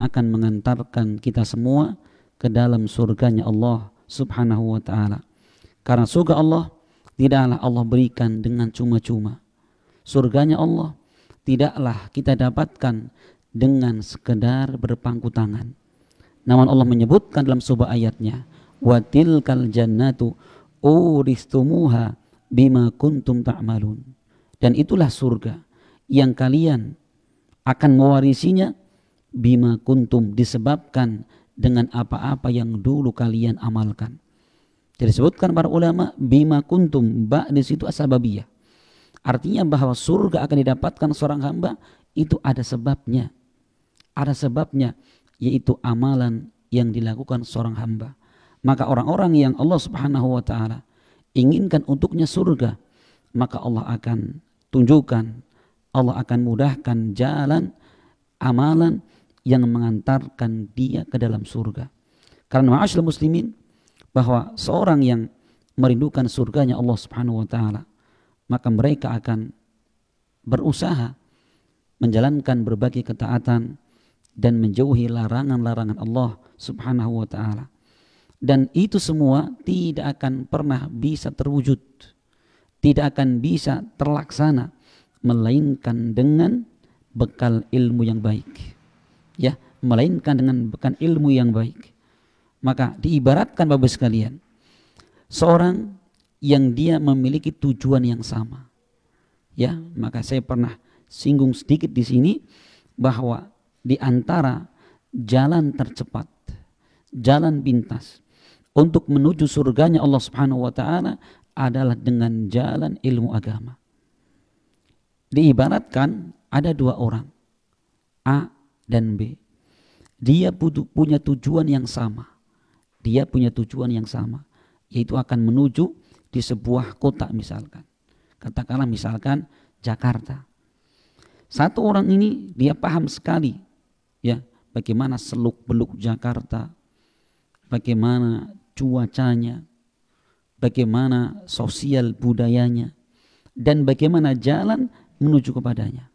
akan mengantarkan kita semua ke dalam surganya Allah subhanahu wa ta'ala. Karena surga Allah tidaklah Allah berikan dengan cuma-cuma. Surganya Allah tidaklah kita dapatkan dengan sekedar berpangku tangan. Namun Allah menyebutkan dalam sebuah ayatnya, wa tilkal jannatu uristumuha bima kuntum ta'malun. Dan itulah surga yang kalian akan mewarisinya bima kuntum, disebabkan dengan apa-apa yang dulu kalian amalkan. Disebutkan para ulama bima kuntum, ba di situ asbabiyah. Artinya bahwa surga akan didapatkan seorang hamba itu ada sebabnya. Ada sebabnya, yaitu amalan yang dilakukan seorang hamba. Maka orang-orang yang Allah subhanahu wa ta'ala inginkan untuknya surga, maka Allah akan tunjukkan, Allah akan mudahkan jalan amalan yang mengantarkan dia ke dalam surga. Karena ma'asyiral muslimin, bahwa seorang yang merindukan surganya Allah subhanahu wa ta'ala, maka mereka akan berusaha menjalankan berbagai ketaatan dan menjauhi larangan-larangan Allah subhanahu wa ta'ala. Dan itu semua tidak akan pernah bisa terwujud, tidak akan bisa terlaksana, melainkan dengan bekal ilmu yang baik. Ya, melainkan dengan bekal ilmu yang baik. Maka diibaratkan Bapak sekalian, seorang yang dia memiliki tujuan yang sama. Ya, maka saya pernah singgung sedikit di sini bahwa di antara jalan tercepat, jalan pintas untuk menuju surganya Allah Subhanahu wa taala adalah dengan jalan ilmu agama. Diibaratkan ada dua orang, A dan B. Dia punya tujuan yang sama. Dia punya tujuan yang sama, yaitu akan menuju di sebuah kota misalkan. Katakanlah misalkan Jakarta. Satu orang ini dia paham sekali ya bagaimana seluk-beluk Jakarta, bagaimana cuacanya, bagaimana sosial budayanya, dan bagaimana jalan menuju kepadanya.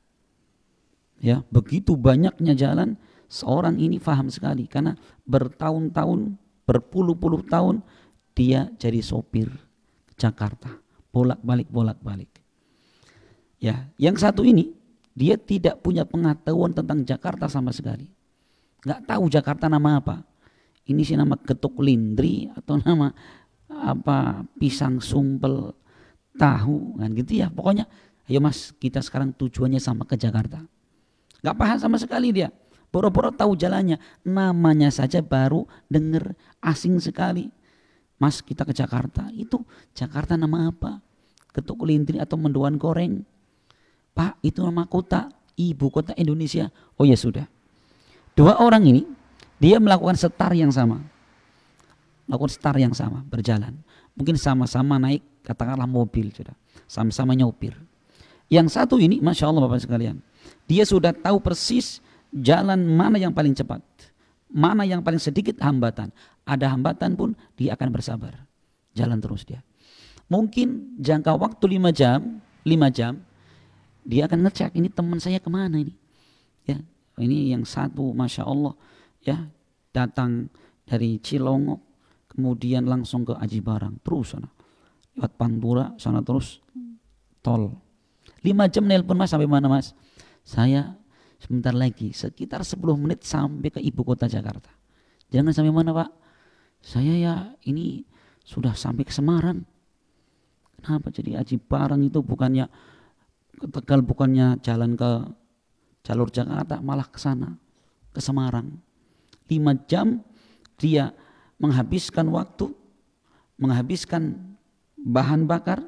Ya, begitu banyaknya jalan, seorang ini paham sekali karena bertahun-tahun, berpuluh-puluh tahun dia jadi sopir Jakarta, bolak-balik. Ya, yang satu ini dia tidak punya pengetahuan tentang Jakarta sama sekali. Nggak tahu Jakarta nama apa. Ini sih nama getuk lindri atau nama apa pisang sumpel tahu kan gitu ya. Pokoknya ayo mas, kita sekarang tujuannya sama ke Jakarta. Nggak paham sama sekali dia. Boro-boro tahu jalannya, namanya saja baru dengar asing sekali. Mas, kita ke Jakarta, itu Jakarta nama apa? Getuk lindri atau mendoan goreng? Pak, itu nama kota, ibu kota Indonesia. Oh ya sudah. Dua orang ini, dia melakukan setar yang sama. Melakukan setar yang sama, berjalan. Mungkin sama-sama naik, katakanlah mobil, sudah. Sama-sama nyopir. Yang satu ini, Masya Allah Bapak sekalian, dia sudah tahu persis jalan mana yang paling cepat, mana yang paling sedikit hambatan. Ada hambatan pun dia akan bersabar, jalan terus dia. Mungkin jangka waktu 5 jam, dia akan ngecek ini teman saya kemana ini. Ya, ini yang satu, Masya Allah, ya datang dari Cilongok, kemudian langsung ke Aji Barang, terus sana, lewat Pantura, sana terus tol. 5 jam nelpon mas, sampai mana mas? Saya sebentar lagi, sekitar 10 menit sampai ke ibu kota Jakarta. Jangan sampai mana pak? Saya ya ini sudah sampai ke Semarang. Kenapa jadi Aji Barang itu bukannya ke Tegal, bukannya jalan ke jalur Jakarta, malah ke sana, ke Semarang. 5 jam dia menghabiskan waktu, menghabiskan bahan bakar,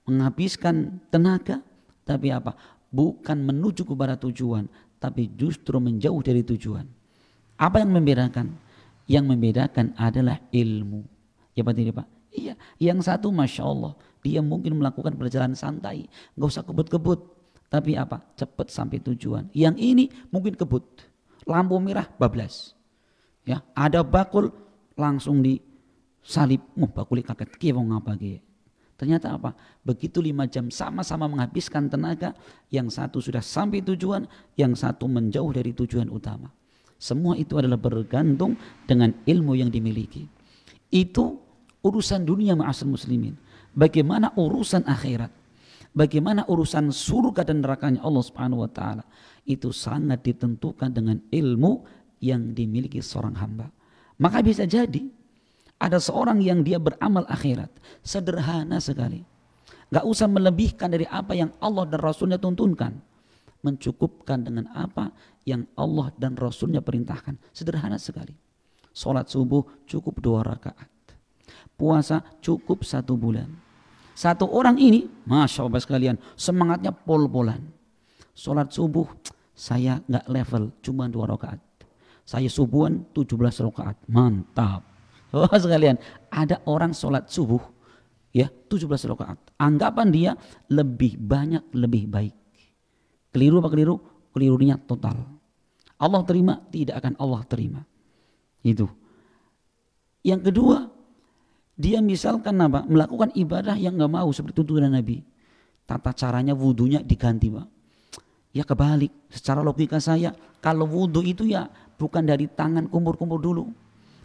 menghabiskan tenaga, tapi apa? Bukan menuju kepada tujuan, tapi justru menjauh dari tujuan. Apa yang membedakan? Yang membedakan adalah ilmu. Ya Pak tidak Pak? Iya. Yang satu Masya Allah, dia mungkin melakukan perjalanan santai, nggak usah kebut-kebut. Tapi apa? Cepat sampai tujuan. Yang ini mungkin kebut. Lampu merah bablas. Ya, ada bakul langsung disalib. Bakul kaget kiwong apa gitu. Ternyata apa? Begitu 5 jam sama-sama menghabiskan tenaga, yang satu sudah sampai tujuan, yang satu menjauh dari tujuan utama. Semua itu adalah bergantung dengan ilmu yang dimiliki. Itu urusan dunia ma'asyiral muslimin. Bagaimana urusan akhirat? Bagaimana urusan surga dan nerakanya Allah Subhanahu wa taala? Itu sangat ditentukan dengan ilmu yang dimiliki seorang hamba. Maka bisa jadi ada seorang yang dia beramal akhirat sederhana sekali. Gak usah melebihkan dari apa yang Allah dan Rasulnya tuntunkan. Mencukupkan dengan apa yang Allah dan Rasulnya perintahkan. Sederhana sekali. Sholat subuh cukup 2 rakaat. Puasa cukup 1 bulan. Satu orang ini, Masya Allah sekalian, semangatnya pol-polan. Sholat subuh saya gak level, cuma 2 rakaat. Saya subuhan 17 rakaat. Mantap. Oh sekalian, ada orang sholat subuh ya 17 rakaat. Anggapan dia lebih banyak, lebih baik. Keliru apa keliru? Kelirunya total. Allah terima? Tidak akan Allah terima. Itu. Yang kedua, dia misalkan apa? Melakukan ibadah yang gak mau seperti tuntunan Nabi. Tata caranya wudunya diganti, Pak. Ya kebalik. Secara logika saya, kalau wudu itu ya bukan dari tangan kumpul-kumpul dulu.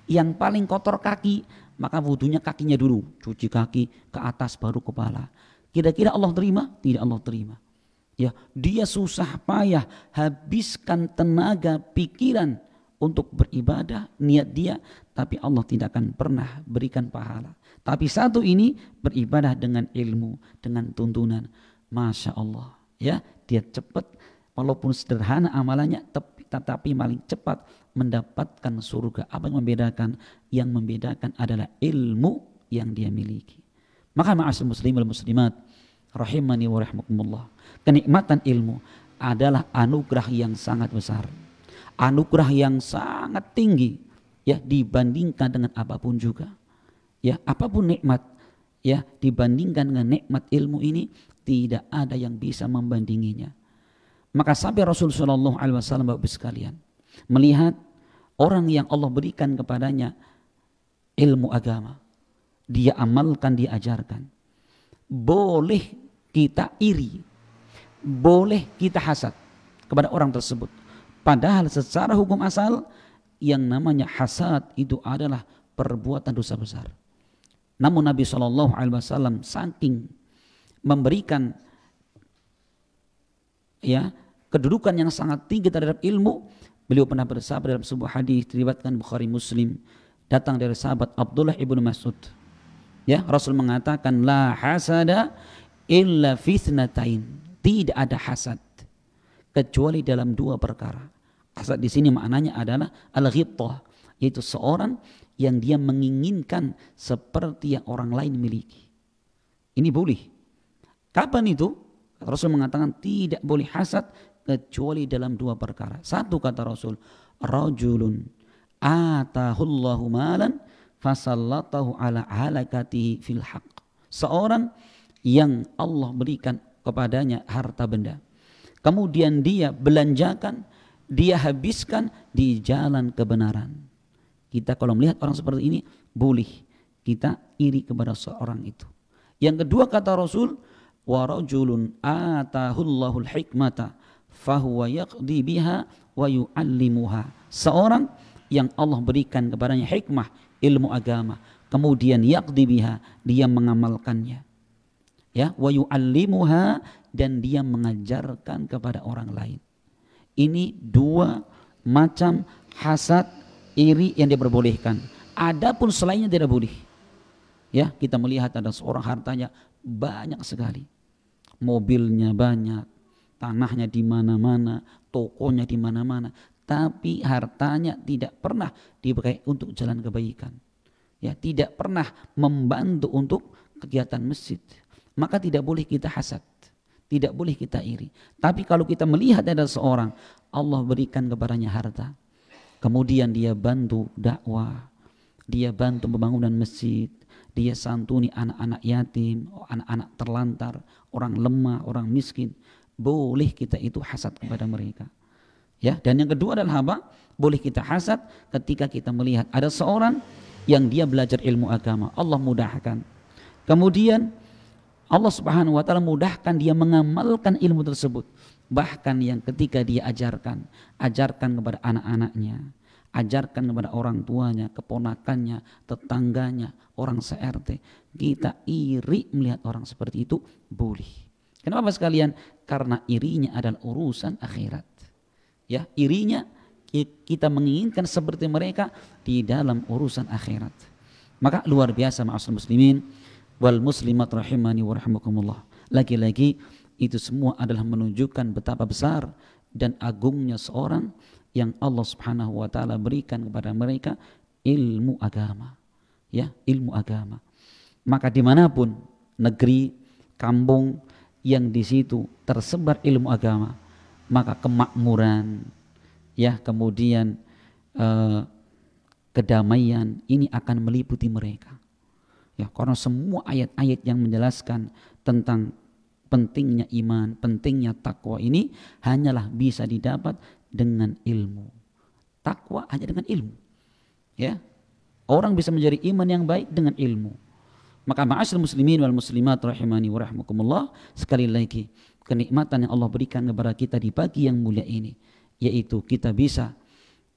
Yang paling kotor kaki, maka wudunya kakinya dulu. Cuci kaki ke atas baru kepala. Kira-kira Allah terima? Tidak Allah terima. Ya, dia susah payah habiskan tenaga pikiran untuk beribadah, niat dia, tapi Allah tidak akan pernah berikan pahala. Tapi satu ini beribadah dengan ilmu, dengan tuntunan. Masya Allah, ya, dia cepat walaupun sederhana amalannya, tetapi paling cepat mendapatkan surga. Apa yang membedakan? Yang membedakan adalah ilmu yang dia miliki. Maka ma'asyiral muslimin wal muslimat rahimani wa rahimakumullah. Kenikmatan ilmu adalah anugerah yang sangat besar. Anugerah yang sangat tinggi ya dibandingkan dengan apapun juga. Ya, apapun nikmat ya dibandingkan dengan nikmat ilmu ini tidak ada yang bisa membandinginya. Maka sampai Rasulullah SAW Bapak sekalian melihat orang yang Allah berikan kepadanya ilmu agama, dia amalkan, dia ajarkan. Boleh kita iri, boleh kita hasad kepada orang tersebut. Padahal secara hukum asal yang namanya hasad itu adalah perbuatan dosa besar. Namun Nabi SAW saking memberikan ya kedudukan yang sangat tinggi terhadap ilmu, beliau pernah bersabda dalam sebuah hadis diriwayatkan Bukhari Muslim, datang dari sahabat Abdullah ibnu Mas'ud. Ya, Rasul mengatakan la hasada illa fitnatain. Tidak ada hasad kecuali dalam 2 perkara. Hasad di sini maknanya adalah al-ghibthah, yaitu seorang yang dia menginginkan seperti yang orang lain miliki. Ini boleh. Kapan itu? Rasul mengatakan tidak boleh hasad kecuali dalam 2 perkara. Satu kata Rasul, rajulun atahullahu malan fasallatahu ala halakatihi fil haq. Seorang yang Allah berikan kepadanya harta benda, kemudian dia belanjakan, dia habiskan di jalan kebenaran. Kita kalau melihat orang seperti ini, boleh kita iri kepada seorang itu. Yang kedua kata Rasul, wa rajulun atahullahul hikmata fahuwa yaqdi biha wa yu'allimuha. Seorang yang Allah berikan kepadanya hikmah, ilmu agama, kemudian yaqdi biha, dia mengamalkannya. Ya, wa yu'allimuha, dan dia mengajarkan kepada orang lain. Ini 2 macam hasad, iri yang diperbolehkan. Adapun selainnya tidak boleh. Ya, kita melihat ada seorang hartanya banyak sekali. Mobilnya banyak, tanahnya di mana-mana, tokonya di mana-mana, tapi hartanya tidak pernah dipakai untuk jalan kebaikan. Ya, tidak pernah membantu untuk kegiatan masjid. Maka tidak boleh kita hasad, tidak boleh kita iri. Tapi kalau kita melihat ada seorang Allah berikan kepadanya harta, kemudian dia bantu dakwah, dia bantu pembangunan masjid, dia santuni anak-anak yatim, anak-anak terlantar, orang lemah, orang miskin, boleh kita itu hasad kepada mereka. Ya, dan yang kedua adalah apa? Boleh kita hasad ketika kita melihat ada seorang yang dia belajar ilmu agama, Allah mudahkan. Kemudian Allah Subhanahu wa taala mudahkan dia mengamalkan ilmu tersebut. Bahkan yang ketika dia ajarkan kepada anak-anaknya, ajarkan kepada orang tuanya, keponakannya, tetangganya, orang se-RT. Kita iri melihat orang seperti itu, boleh. Kenapa sekalian? Karena irinya adalah urusan akhirat. Ya, irinya kita menginginkan seperti mereka di dalam urusan akhirat. Maka luar biasa ma'asyiral muslimin wal muslimat rahimani wa rahimakumullah. Lagi-lagi itu semua adalah menunjukkan betapa besar dan agungnya seorang yang Allah Subhanahu wa taala berikan kepada mereka ilmu agama. Ya, ilmu agama. Maka dimanapun negeri, kampung yang di situ tersebar ilmu agama, maka kemakmuran, ya, kemudian kedamaian ini akan meliputi mereka. Ya, karena semua ayat-ayat yang menjelaskan tentang pentingnya iman, pentingnya takwa ini hanyalah bisa didapat dengan ilmu. Takwa hanya dengan ilmu. Ya. Orang bisa menjadi iman yang baik dengan ilmu. Maka ma'asyiral muslimin wal muslimat rahimani wa rahmakumullah, sekali lagi kenikmatan yang Allah berikan kepada kita di pagi yang mulia ini, yaitu kita bisa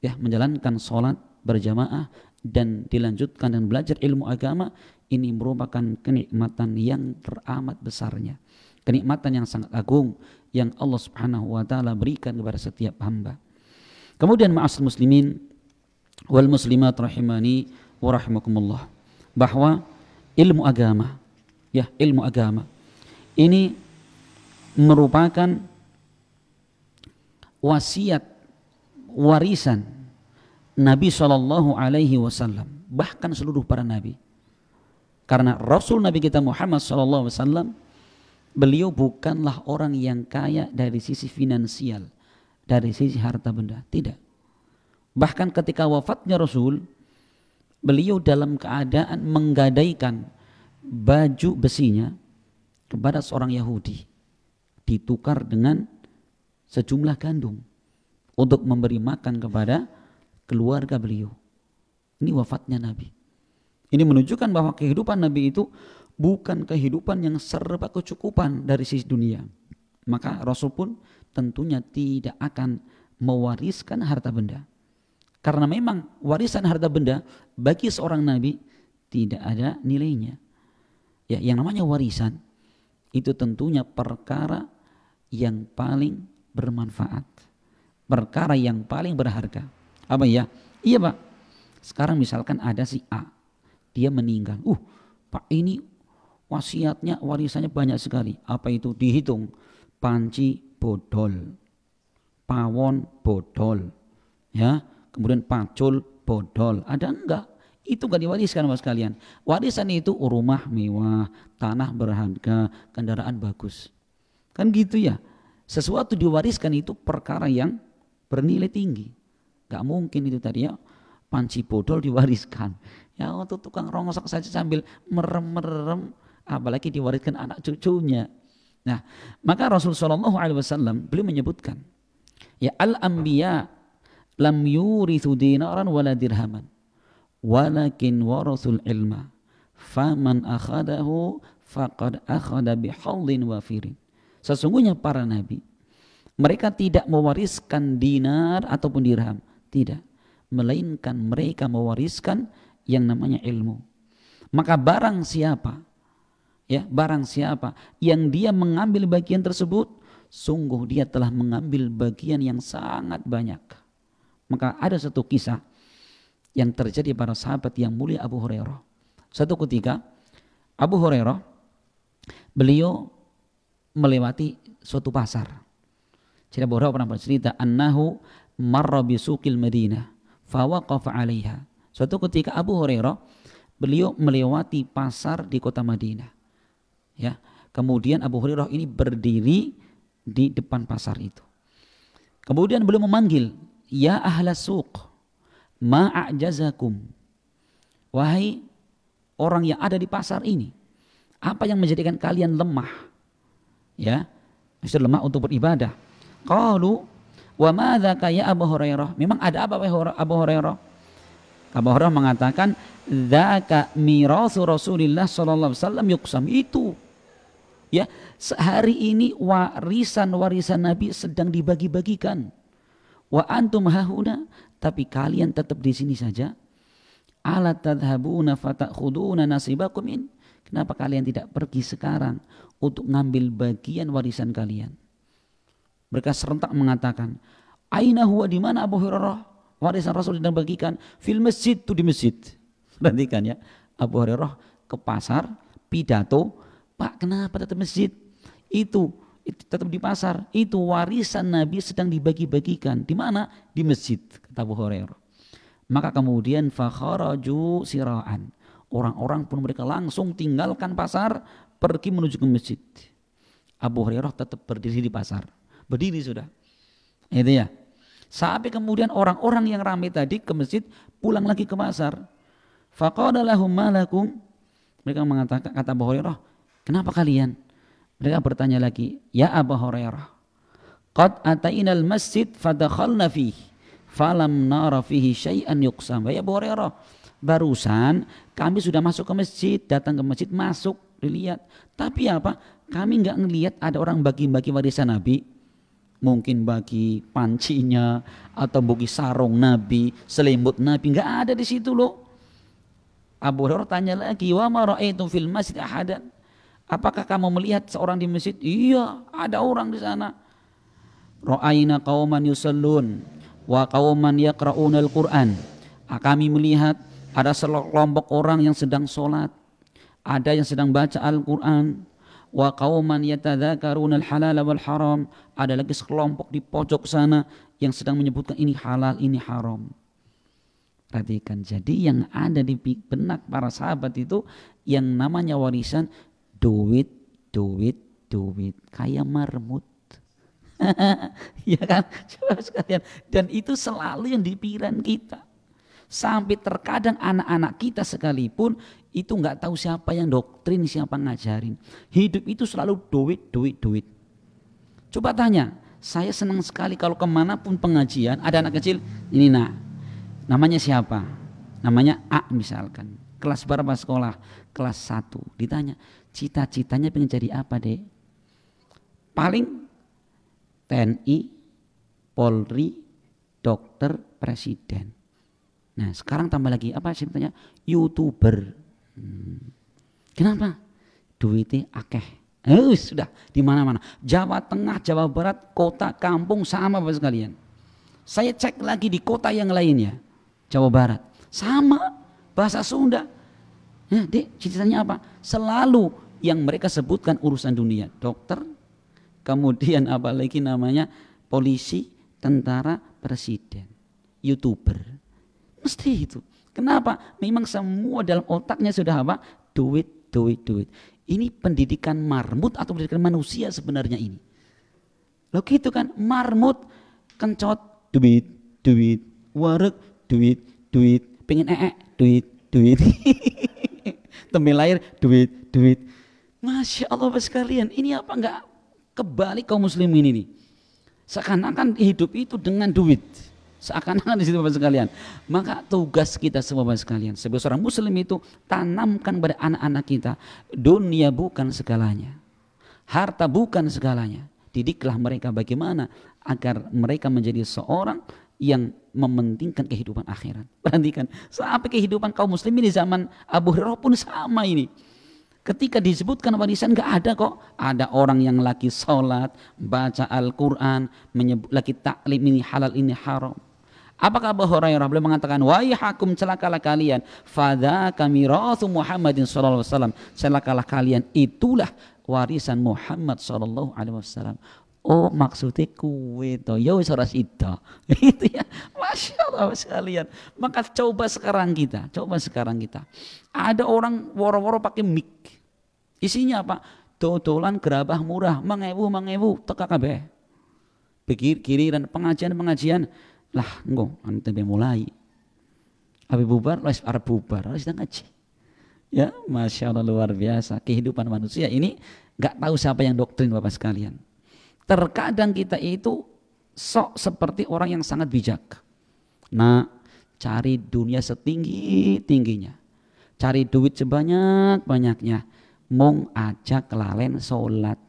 ya menjalankan sholat berjamaah dan dilanjutkan dan belajar ilmu agama, ini merupakan kenikmatan yang teramat besarnya, kenikmatan yang sangat agung yang Allah Subhanahu wa taala berikan kepada setiap hamba. Kemudian ma'asyiral muslimin wal muslimat rahimani wa rahimakumullah, bahwa ilmu agama, ya, ilmu agama ini merupakan wasiat, warisan Nabi Shallallahu Alaihi Wasallam, bahkan seluruh para nabi. Karena Rasul Nabi kita Muhammad Shallallahu Alaihi Wasallam, beliau bukanlah orang yang kaya dari sisi finansial, dari sisi harta benda, tidak. Bahkan ketika wafatnya Rasul, beliau dalam keadaan menggadaikan baju besinya kepada seorang Yahudi, ditukar dengan sejumlah gandum untuk memberi makan kepada keluarga beliau. Ini wafatnya Nabi. Ini menunjukkan bahwa kehidupan Nabi itu bukan kehidupan yang serba kecukupan dari sisi dunia. Maka Rasul pun tentunya tidak akan mewariskan harta benda. Karena memang warisan harta benda bagi seorang nabi tidak ada nilainya. Ya, yang namanya warisan itu tentunya perkara yang paling bermanfaat, perkara yang paling berharga. Apa ya? Iya Pak, sekarang misalkan ada si A, dia meninggal. Pak ini wasiatnya, warisannya banyak sekali. Apa itu? Dihitung, panci bodol, pawon bodol, ya. Kemudian pacul bodol, ada enggak? Itu enggak diwariskan Mas sekalian. Warisan itu rumah mewah, tanah berharga, kendaraan bagus. Kan gitu ya. Sesuatu diwariskan itu perkara yang bernilai tinggi. Enggak mungkin itu tadi ya, panci bodol diwariskan. Ya untuk tukang rongsok saja sambil merem-merem, apalagi diwariskan anak cucunya. Nah, maka Rasulullah SAW beliau menyebutkan, ya al-anbiya lam yurithu dinaran wala dirhaman walakin warathul ilma faman akhadahu faqad akhada bihallin wafirin. Sesungguhnya para nabi, mereka tidak mewariskan dinar ataupun dirham, tidak, melainkan mereka mewariskan yang namanya ilmu. Maka barang siapa yang dia mengambil bagian tersebut, sungguh dia telah mengambil bagian yang sangat banyak. Maka ada satu kisah yang terjadi pada sahabat yang mulia Abu Hurairah. Satu ketika Abu Hurairah, beliau melewati suatu pasar. Jadi Abu Hurairah pernah bercerita, annahu marra bisuqil Madinah fawaqafa 'alaiha. Suatu ketika Abu Hurairah, beliau melewati pasar di kota Madinah. Ya, kemudian Abu Hurairah ini berdiri di depan pasar itu. Kemudian beliau memanggil, ya ahlas suq, ma'ajazakum. Wahai orang yang ada di pasar ini, apa yang menjadikan kalian lemah? Ya, maksud lemah untuk beribadah. Qalu wa madzaka ya Abu Hurairah? Memang ada apa Abu Hurairah? Abu Hurairah mengatakan, dzaka mirasu Rasulillah sallallahu alaihi wasallam yuqsam. Itu Ya, sehari ini warisan-warisan Nabi sedang dibagi-bagikan. Wa antum hahuna, tapi kalian tetap di sini saja. Ala tadhabuna fatakhuduna nasibakum in. Kenapa kalian tidak pergi sekarang untuk ngambil bagian warisan kalian? Mereka serentak mengatakan, aina huwa, di mana Abu Hurairah? Warisan Rasul sedang bagikan fil masjid, itu di masjid. Perhatikan ya, Abu Hurairah ke pasar, pidato, Pak kenapa tetap masjid? Itu tetap di pasar. Itu warisan Nabi sedang dibagi-bagikan. Di mana? Di masjid, kata Abu Hurairah. Maka kemudian fakharaju siraan. Orang-orang pun mereka langsung tinggalkan pasar, pergi menuju ke masjid. Abu Hurairah tetap berdiri di pasar. Berdiri sudah. Itu ya. Sampai kemudian orang-orang yang ramai tadi ke masjid pulang lagi ke pasar. Faqala lahum malakum. Mereka mengatakan, kata Abu Hurairah, kenapa kalian? Mereka bertanya lagi, ya Abu Hurairah, qad atainal masjid fadakhalna fihi falam nara fihi syai'an yuqsam. Ya Abu Hurairah, barusan kami sudah masuk ke masjid, datang ke masjid, masuk, dilihat. Tapi apa? Kami nggak ngelihat ada orang bagi-bagi warisan Nabi. Mungkin bagi pancinya atau bagi sarung Nabi, selimut Nabi, nggak ada di situ loh. Abu Hurairah tanya lagi, wa ma ra'aitum fil masjid ahadan? Apakah kamu melihat seorang di masjid? Iya, ada orang di sana. Ra'aina qauman yusallun wa qauman yaqra'unal Qur'an. Kami melihat ada sekelompok orang yang sedang sholat, ada yang sedang baca Al-Quran. Wa qauman yatadzakarunal halal wal haram. Ada lagi sekelompok di pojok sana yang sedang menyebutkan ini halal, ini haram. Perhatikan, jadi yang ada di benak para sahabat itu yang namanya warisan duit, duit, duit, kayak marmut. Ya kan? Coba sekalian. Dan itu selalu yang di pikiran kita. Sampai terkadang anak-anak kita sekalipun itu nggak tahu siapa yang doktrin, siapa ngajarin. Hidup itu selalu duit, duit, duit. Coba tanya, saya senang sekali kalau kemanapun pengajian ada anak kecil, ini nak, namanya siapa? Namanya A misalkan. Kelas berapa sekolah? Kelas 1. Ditanya, cita-citanya pengen jadi apa dek? Paling TNI, Polri, dokter, presiden. Nah sekarang tambah lagi apa sih tanya? YouTuber. Kenapa? Duitnya akeh. Sudah di mana-mana. Jawa Tengah, Jawa Barat, kota, kampung sama Bapak sekalian. Saya cek lagi di kota yang lainnya, Jawa Barat, sama bahasa Sunda. Nah, dek, cita-citanya apa? Selalu yang mereka sebutkan urusan dunia, dokter, kemudian apa lagi namanya, polisi, tentara, presiden, YouTuber. Mesti itu. Kenapa? Memang semua dalam otaknya sudah apa? Duit, duit, duit. Ini pendidikan marmut atau pendidikan manusia sebenarnya ini. Loh gitu kan, marmut, kencot, duit, duit, wareg, duit, duit, pengen duit, duit. Tembil lahir, duit, duit. Masya Allah sekalian, ini apa enggak kebalik kaum muslimin ini? Seakan-akan hidup itu dengan duit. Seakan-akan di situ Bapak sekalian. Maka tugas kita semua Bapak sekalian, sebagai seorang muslim itu tanamkan pada anak-anak kita, dunia bukan segalanya, harta bukan segalanya. Didiklah mereka bagaimana agar mereka menjadi seorang yang mementingkan kehidupan akhirat. Perhatikan, sampai kehidupan kaum muslimin di zaman Abu Hurairah pun sama ini. Ketika disebutkan warisan gak ada kok. Ada orang yang lagi sholat, baca Al-Quran, lagi taklim ini halal ini haram. Apakah Abu Hurairah beliau mengatakan, waihakum, celakalah kalian, fadzaka mirathu Muhammadin sallallahu alaihi wasallam, celakalah kalian, itulah warisan Muhammad sallallahu alaihi wasallam. Oh maksudnya kue to, ya wis ora sida. Itu ya, Masya Allah sekalian. Maka coba sekarang kita, ada orang woro-woro pakai mic, isinya apa? Dodolan gerabah murah, mangewu, teka kabeh. Giliran pengajian, lah engko anu tembe mulai. Habis bubar, wis arep bubar, wis ngaji. Ya, Masya Allah luar biasa. Kehidupan manusia ini nggak tahu siapa yang doktrin Bapak sekalian. Terkadang kita itu sok seperti orang yang sangat bijak. Nah, cari dunia setinggi-tingginya. Cari duit sebanyak-banyaknya. mung aja kelalen sholat.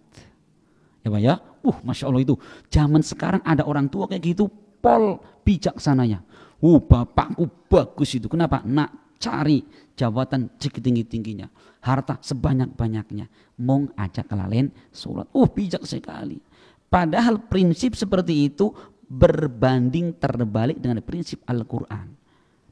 Ya Pak ya, Masya Allah itu. Zaman sekarang ada orang tua kayak gitu, pol bijaksananya. Bapakku bagus itu. Kenapa? Nak cari jabatan setinggi-tingginya. Harta sebanyak-banyaknya. Mung aja kelalen sholat. Bijak sekali. Padahal prinsip seperti itu berbanding terbalik dengan prinsip Al-Quran.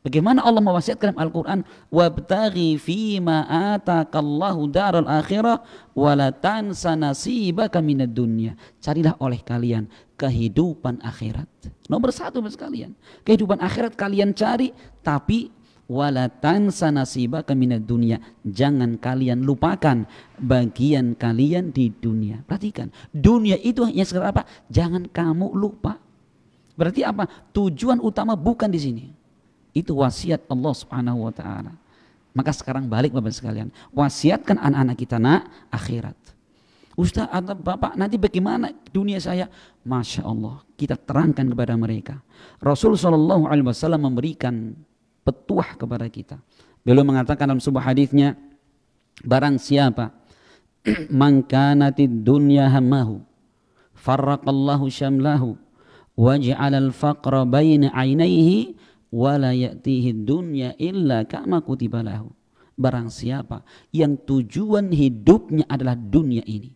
Bagaimana Allah mewasiatkan dalam Al-Quran, wabtaghi fima atakallahu daral akhirah wala tansa nasibaka minad dunya. Carilah oleh kalian kehidupan akhirat. Nomor satu sekalian, kehidupan akhirat kalian cari, tapi wala tansa nasibaka minad dunya. Jangan kalian lupakan bagian kalian di dunia. Perhatikan, dunia itu hanya sekedar apa? Jangan kamu lupa. Berarti apa? Tujuan utama bukan di sini. Itu wasiat Allah Subhanahu wa taala. Maka sekarang balik Bapak sekalian, wasiatkan anak-anak kita akhirat. Ustaz atau Bapak nanti bagaimana dunia saya? Masya Allah, kita terangkan kepada mereka. Rasul sallallahu alaihi wasallam memberikan petuah kepada kita. Beliau mengatakan dalam sebuah hadisnya, barang siapa man kanatid dunya hammahu farraqallahu syamlahu waj'alal faqra baina 'ainaihi wala ya'tihi dunya illa kama kutiba lahu. Barang siapa yang tujuan hidupnya adalah dunia ini,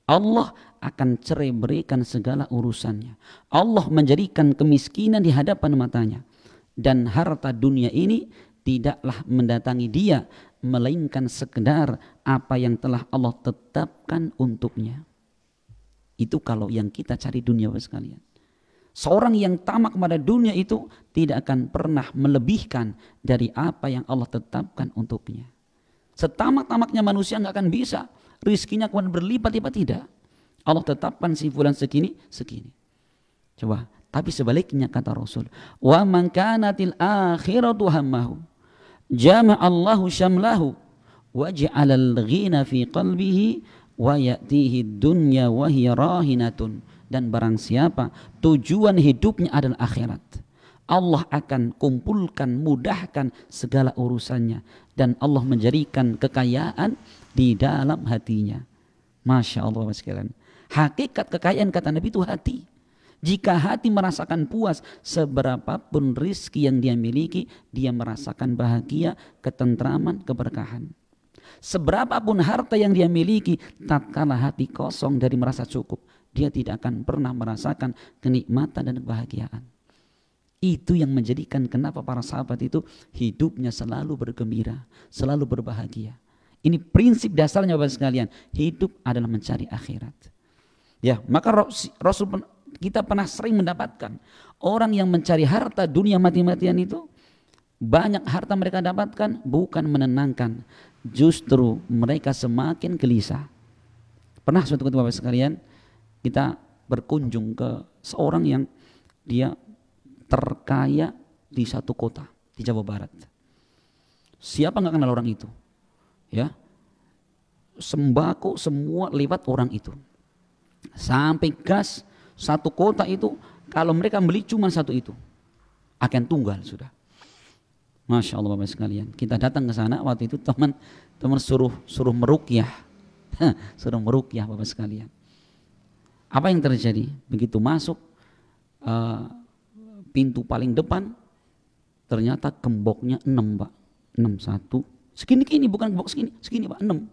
Allah akan cerai berikan segala urusannya. Allah menjadikan kemiskinan di hadapan matanya, dan harta dunia ini tidaklah mendatangi dia melainkan sekedar apa yang telah Allah tetapkan untuknya. Itu kalau yang kita cari dunia sekalian. Seorang yang tamak kepada dunia itu tidak akan pernah melebihkan dari apa yang Allah tetapkan untuknya. Setamak-tamaknya manusia nggak akan bisa rizkinya kemudian berlipat-lipat, tidak. Allah tetapkan si fulan segini. Coba, tapi sebaliknya kata Rasul, wa man kanatil akhiratu hammahu jama'allahu syamlahu wa ja'alal ghina fi qalbihi wa ya'tihi dunya wa hiya rahinatun. Dan barang siapa tujuan hidupnya adalah akhirat, Allah akan kumpulkan, mudahkan segala urusannya, dan Allah menjadikan kekayaan di dalam hatinya. Masya Allah sekalian. Hakikat kekayaan kata Nabi itu hati. Jika hati merasakan puas, seberapapun rizki yang dia miliki, dia merasakan bahagia, ketentraman, keberkahan. Seberapapun harta yang dia miliki, tatkala hati kosong dari merasa cukup, dia tidak akan pernah merasakan kenikmatan dan kebahagiaan. Itu yang menjadikan kenapa para sahabat itu hidupnya selalu bergembira, selalu berbahagia. Ini prinsip dasarnya Bapak sekalian, hidup adalah mencari akhirat. Ya, maka Rasul kita pernah sering mendapatkan orang yang mencari harta dunia mati-matian itu, banyak harta mereka dapatkan bukan menenangkan, justru mereka semakin gelisah. Pernah suatu ketika Bapak sekalian, kita berkunjung ke seorang yang dia terkaya di satu kota di Jawa Barat. Siapa nggak kenal orang itu? Ya, sembako semua lewat orang itu. Sampai gas satu kota itu kalau mereka beli cuma satu itu, akan tunggal sudah. Masya Allah Bapak sekalian, kita datang ke sana waktu itu teman suruh meruqyah, suruh meruqyah Bapak sekalian. Apa yang terjadi? Begitu masuk pintu paling depan, ternyata gemboknya 6 Pak. 6 1. Segini bukan gembok segini Pak, 6.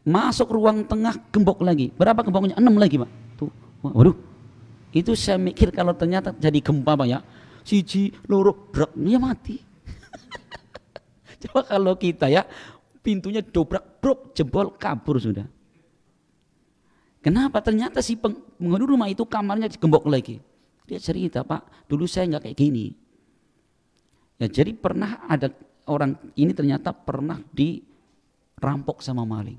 Masuk ruang tengah gembok lagi. Berapa gemboknya? 6 lagi Pak. Tuh, waduh. Itu saya mikir kalau ternyata jadi gempa Pak ya. Siji, loro, brak, ya mati. Coba kalau kita ya, pintunya dobrak, brok, jebol, kabur sudah. Kenapa? Ternyata si penghuni rumah itu kamarnya digembok lagi. Dia cerita, Pak, dulu saya nggak kayak gini. Ya, jadi pernah ada orang ini ternyata pernah dirampok sama maling.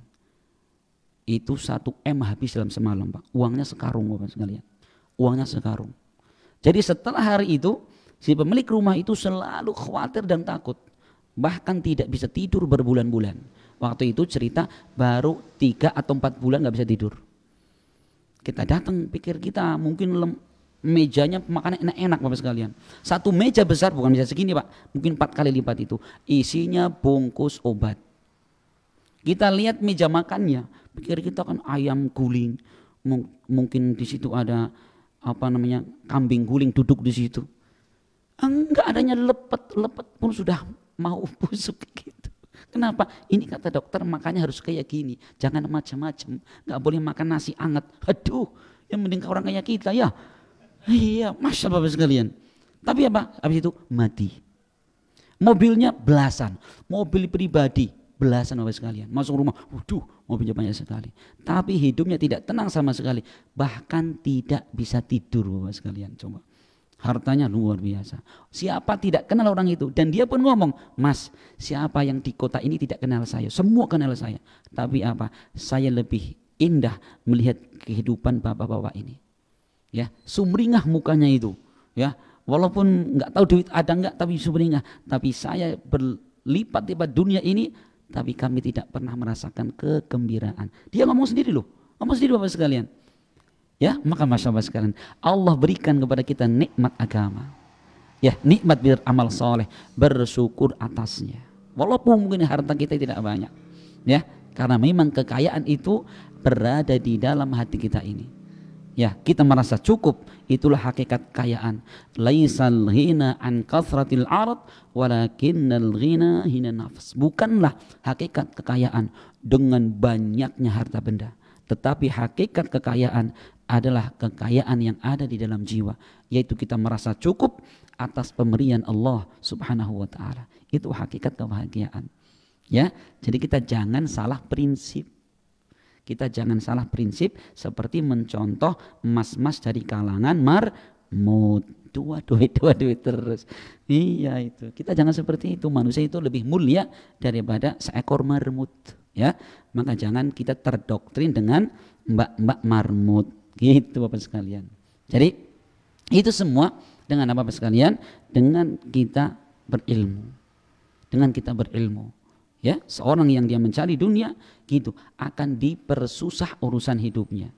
Itu 1 M habis dalam semalam Pak. Uangnya sekarung Bapak sekalian. Uangnya sekarung. Jadi setelah hari itu, si pemilik rumah itu selalu khawatir dan takut. Bahkan tidak bisa tidur berbulan-bulan. Waktu itu cerita baru 3 atau 4 bulan nggak bisa tidur. Kita datang, pikir kita mungkin mejanya makanan enak-enak Bapak sekalian. Satu meja besar, bukan bisa segini Pak, mungkin 4 kali lipat itu. Isinya bungkus obat. Kita lihat meja makannya, pikir kita kan ayam guling, mungkin di situ ada kambing guling duduk di situ. Enggak, adanya lepet pun sudah mau busuk gitu. Kenapa? Ini kata dokter makannya harus kayak gini, jangan macam-macam, nggak boleh makan nasi anget. Aduh, yang mending orang kayak kita ya. Iya, masya Allah sekalian. Tapi apa? Habis itu mati. Mobilnya belasan, mobil pribadi belasan Bapak sekalian. Masuk rumah, waduh, mobilnya banyak sekali. Tapi hidupnya tidak tenang sama sekali, bahkan tidak bisa tidur Bapak sekalian. Coba. Hartanya luar biasa. Siapa tidak kenal orang itu? Dan dia pun ngomong, Mas, siapa yang di kota ini tidak kenal saya? Semua kenal saya. Tapi apa? Saya lebih indah melihat kehidupan bapak-bapak ini. Ya, sumringah mukanya itu. Ya, walaupun nggak tahu duit ada nggak, tapi sumringah. Tapi saya berlipat-lipat dunia ini, tapi kami tidak pernah merasakan kegembiraan. Dia ngomong sendiri loh, ngomong sendiri Bapak sekalian. Ya, maka masya Allah sekalian, Allah berikan kepada kita nikmat agama, ya, nikmat beramal soleh, bersyukur atasnya. Walaupun mungkin harta kita tidak banyak, ya, karena memang kekayaan itu berada di dalam hati kita ini. Ya, kita merasa cukup, itulah hakikat kekayaan. Laisal ghina an kathratil arad, walakinnal ghina hina nafs. Bukanlah hakikat kekayaan dengan banyaknya harta benda, tetapi hakikat kekayaan adalah kekayaan yang ada di dalam jiwa, yaitu kita merasa cukup atas pemberian Allah Subhanahu wa taala. Itu hakikat kebahagiaan. Ya, jadi kita jangan salah prinsip. Kita jangan salah prinsip seperti mencontoh mas-mas dari kalangan marmut. Dua duit terus. Iya itu. Kita jangan seperti itu. Manusia itu lebih mulia daripada seekor marmut. Ya, maka jangan kita terdoktrin dengan mbak-mbak marmut. Gitu Bapak sekalian. Jadi itu semua dengan apa Bapak sekalian? Dengan kita berilmu. Dengan kita berilmu. Ya, seorang yang dia mencari dunia gitu akan dipersusah urusan hidupnya.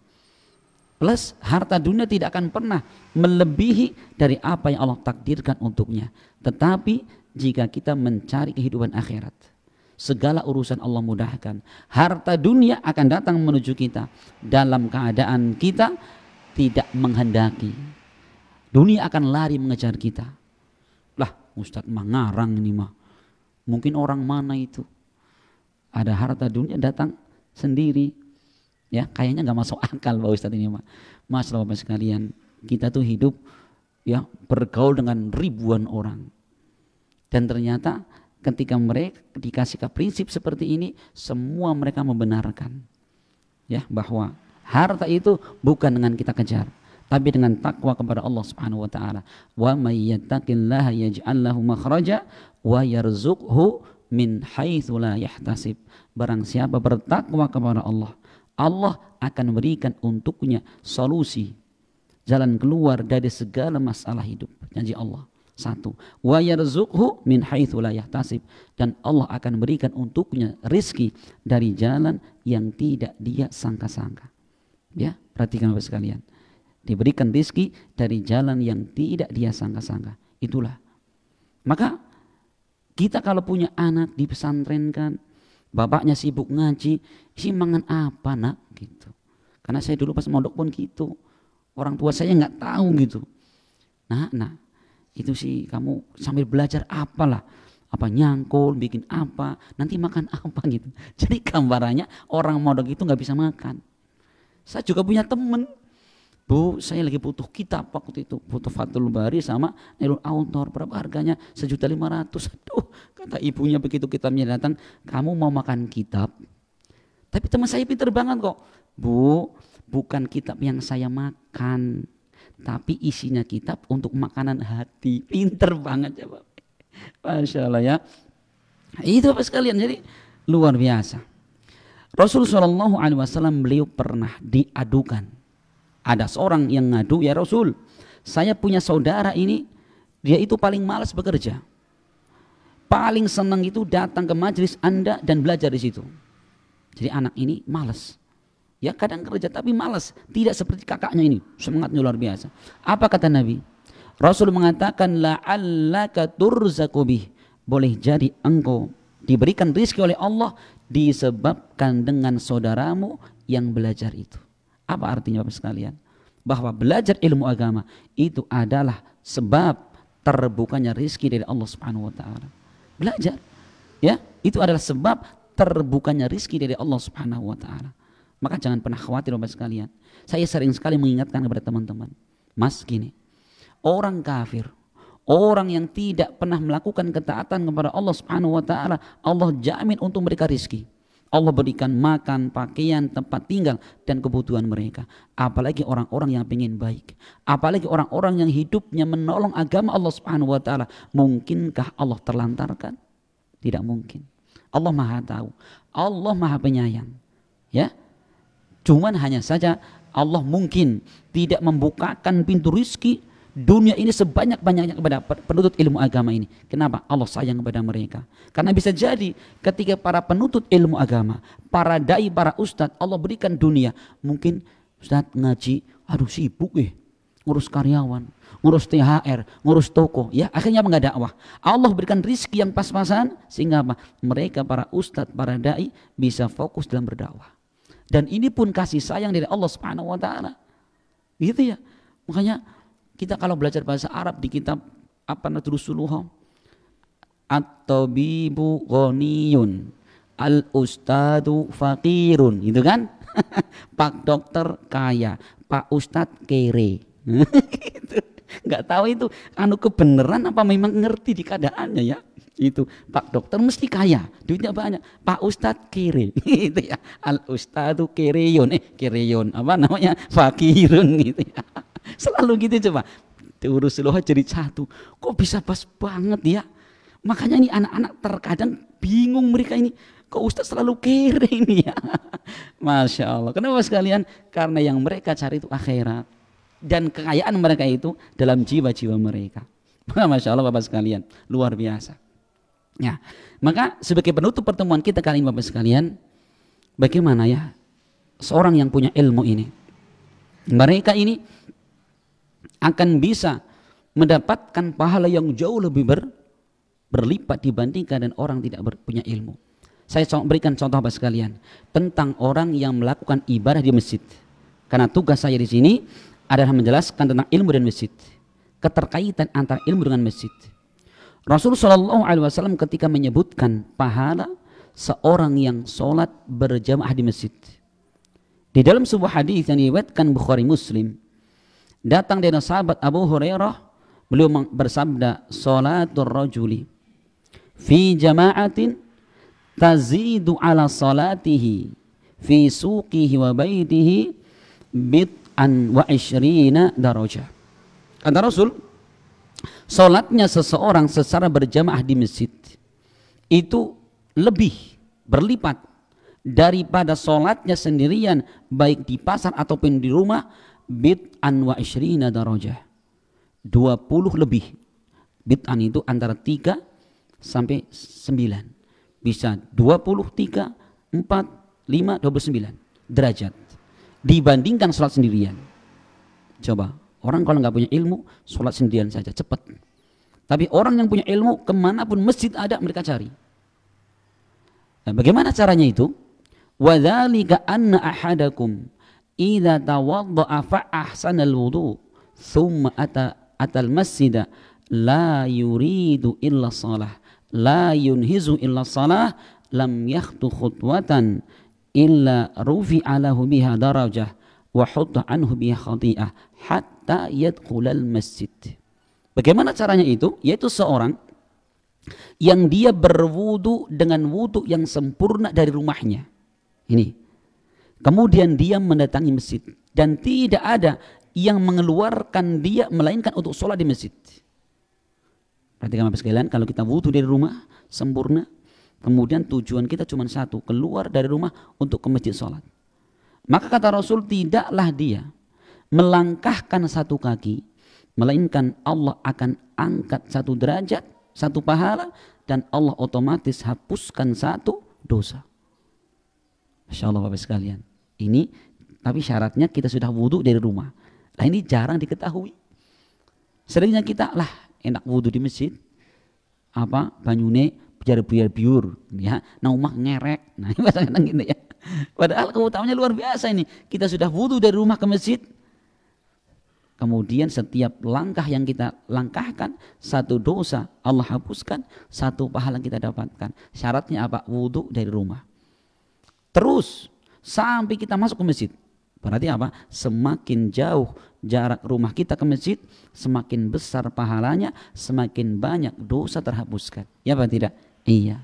Plus harta dunia tidak akan pernah melebihi dari apa yang Allah takdirkan untuknya. Tetapi jika kita mencari kehidupan akhirat, segala urusan Allah mudahkan. Harta dunia akan datang menuju kita dalam keadaan kita tidak menghendaki. Dunia akan lari mengejar kita. Lah, Ustadz mah ngarang ini mah. Mungkin orang mana itu? Ada harta dunia datang sendiri. Ya, kayaknya nggak masuk akal Pak Ustadz ini mah. Mas Bapak sekalian, kita tuh hidup ya bergaul dengan ribuan orang. Dan ternyata ketika mereka dikasih ke prinsip seperti ini, semua mereka membenarkan ya bahwa harta itu bukan dengan kita kejar, tapi dengan takwa kepada Allah Subhanahu wa taala. Wa may yattaqillaha yaj'al lahu makhraja wa yarzuqhu min haitsu la yahtasib. Barang siapa bertakwa kepada Allah, Allah akan berikan untuknya solusi, jalan keluar dari segala masalah hidup. Janji Allah. Satu, wa yarzuqhu min haitsu la yahtasib, dan Allah akan berikan untuknya rizki dari jalan yang tidak dia sangka-sangka. Ya, perhatikan Bapak sekalian. Diberikan rizki dari jalan yang tidak dia sangka-sangka. Itulah. Maka kita kalau punya anak dipesantrenkan, bapaknya sibuk ngaji, isi mangan apa nak gitu. Karena saya dulu pas mondok pun gitu. Orang tua saya nggak tahu gitu. Nah, itu sih kamu sambil belajar apalah, apa nyangkul, bikin apa, nanti makan apa gitu. Jadi gambarannya orang mondok itu nggak bisa makan. Saya juga punya temen, Bu, saya lagi butuh kitab waktu itu, butuh Fathul Bari sama Nailul Autor, berapa harganya? 1.500.000. Aduh, kata ibunya begitu kitabnya datang, kamu mau makan kitab? Tapi teman saya pinter banget kok, Bu, bukan kitab yang saya makan, tapi isinya kitab untuk makanan hati. Pinter banget ya Pak. Masya Allah ya. Itu Bapak sekalian, jadi luar biasa. Rasulullah SAW beliau pernah diadukan. Ada seorang yang ngadu, ya Rasul, saya punya saudara ini, dia itu paling malas bekerja. Paling senang itu datang ke majelis Anda dan belajar di situ. Jadi anak ini malas. Ya kadang kerja tapi malas, tidak seperti kakaknya ini, semangatnya luar biasa. Apa kata Nabi? Rasul mengatakan la'allaka turzaqu bih, boleh jadi engkau diberikan rezeki oleh Allah disebabkan dengan saudaramu yang belajar itu. Apa artinya Bapak sekalian? Bahwa belajar ilmu agama itu adalah sebab terbukanya rezeki dari Allah Subhanahu wa taala. Belajar, ya, itu adalah sebab terbukanya rezeki dari Allah Subhanahu wa taala. Maka jangan pernah khawatir Bapak sekalian. Saya sering sekali mengingatkan kepada teman-teman, Mas, gini, orang kafir, orang yang tidak pernah melakukan ketaatan kepada Allah Subhanahu wa taala, Allah jamin untuk mereka rezeki. Allah berikan makan, pakaian, tempat tinggal dan kebutuhan mereka. Apalagi orang-orang yang ingin baik. Apalagi orang-orang yang hidupnya menolong agama Allah Subhanahu wa taala. Mungkinkah Allah terlantarkan? Tidak mungkin. Allah Maha tahu. Allah Maha penyayang. Ya. Cuman hanya saja Allah mungkin tidak membukakan pintu rizki dunia ini sebanyak-banyaknya kepada penuntut ilmu agama ini. Kenapa? Allah sayang kepada mereka. Karena bisa jadi ketika para penuntut ilmu agama, para dai, para ustadz, Allah berikan dunia. Mungkin ustadz ngaji, aduh sibuk ngurus karyawan, ngurus THR, ngurus toko. Ya, akhirnya nggak dakwah. Allah berikan rizki yang pas-pasan sehingga apa? Mereka para ustadz, para dai bisa fokus dalam berdakwah. Dan ini pun kasih sayang dari Allah Subhanahu wa taala. Gitu ya. Makanya kita kalau belajar bahasa Arab di kitab apa Nadrusuluha, at-tabibu ghaniyun, al-ustadu faqirun, gitu kan? Pak dokter kaya, Pak Ustadz kere. Gitu. Nggak tahu itu kebenaran apa memang ngerti di keadaannya ya. Itu Pak dokter mesti kaya, duitnya banyak. Pak Ustadz kere, gitu ya. Al-ustadu kereyon, kereyon apa namanya? Faqirun, gitu ya. Selalu gitu coba. Rasulullah jadi satu. Kok bisa pas banget ya? Makanya ini anak-anak terkadang bingung mereka ini. Kok Ustaz selalu kere ini ya? Masya Allah. Kenapa sekalian? Karena yang mereka cari itu akhirat. Dan kekayaan mereka itu dalam jiwa-jiwa mereka. Masya Allah Bapak sekalian. Luar biasa. Ya, maka sebagai penutup pertemuan kita kali ini Bapak sekalian. Bagaimana ya seorang yang punya ilmu ini? Mereka ini akan bisa mendapatkan pahala yang jauh lebih berlipat dibandingkan dengan orang tidak punya ilmu. Saya berikan contoh Bapak sekalian tentang orang yang melakukan ibadah di masjid. Karena tugas saya di sini adalah menjelaskan tentang ilmu dan masjid, keterkaitan antara ilmu dengan masjid. Rasulullah SAW ketika menyebutkan pahala seorang yang sholat berjamaah di masjid, di dalam sebuah hadis yang diriwayatkan Bukhari Muslim, datang dari sahabat Abu Hurairah, beliau bersabda, salatul rajuli fi jama'atin tazidu ala salatihi fi suqihi wa baitihi bid'an wa ishrina darajah. Kata Rasul, salatnya seseorang secara berjamaah di masjid itu lebih berlipat daripada salatnya sendirian baik di pasar ataupun di rumah, bid'an wa ishrina darajah, 20 lebih. Bid'an itu antara 3 sampai 9, bisa 23, 4, 5, 29 derajat dibandingkan sholat sendirian. Coba orang kalau nggak punya ilmu sholat sendirian saja cepat, tapi orang yang punya ilmu kemanapun masjid ada mereka cari. Nah, bagaimana caranya itu? Wa dzalika anna ahadakum idza tawadda'a fa ahsana al-wudu thumma atal masjida la yuridu illa shalah la yunhizu illa shalah lam yakhtu khutwatan illa rufi'a lahu biha darajah wa hutta anhu biha khati'ah hatta yadkhulal masjid. Bagaimana caranya itu? Yaitu seorang yang dia berwudu dengan wudu yang sempurna dari rumahnya. Ini. Kemudian dia mendatangi masjid dan tidak ada yang mengeluarkan dia melainkan untuk sholat di masjid. Perhatikan Bapak sekalian, kalau kita wudu dari rumah sempurna, kemudian tujuan kita cuma satu, keluar dari rumah untuk ke masjid sholat. Maka kata Rasul, tidaklah dia melangkahkan satu kaki, melainkan Allah akan angkat satu derajat, satu pahala, dan Allah otomatis hapuskan satu dosa. Masya Allah Bapak sekalian. Ini tapi syaratnya kita sudah wudhu dari rumah. Nah ini jarang diketahui. Seringnya kita lah enak wudhu di masjid, banyune biar-biur ya, nah rumah ngerek. Nah, kadang gitu ya. Padahal keutamaannya luar biasa ini. Kita sudah wudu dari rumah ke masjid. Kemudian setiap langkah yang kita langkahkan, satu dosa Allah hapuskan, satu pahala kita dapatkan. Syaratnya apa? Wudu dari rumah. Terus sampai kita masuk ke masjid. Berarti apa? Semakin jauh jarak rumah kita ke masjid, semakin besar pahalanya, semakin banyak dosa terhapuskan. Ya apa tidak? Iya.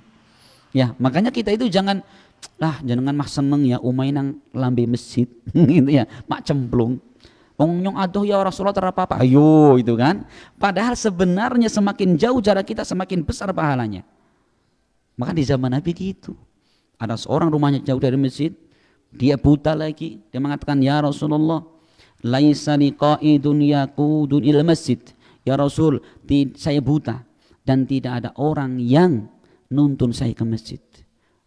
Ya, makanya kita itu jangan mah seneng ya umay nang lambe masjid gitu ya, mak cemplung. Nyong aduh ya Rasulullah terapa apa? Ayo itu kan. Padahal sebenarnya semakin jauh jarak kita semakin besar pahalanya. Maka di zaman Nabi gitu. Ada seorang rumahnya jauh dari masjid, dia buta lagi. Dia mengatakan, ya Rasulullah, laisa liqa'idun yaqudun ila masjid. Ya Rasul, saya buta dan tidak ada orang yang nuntun saya ke masjid.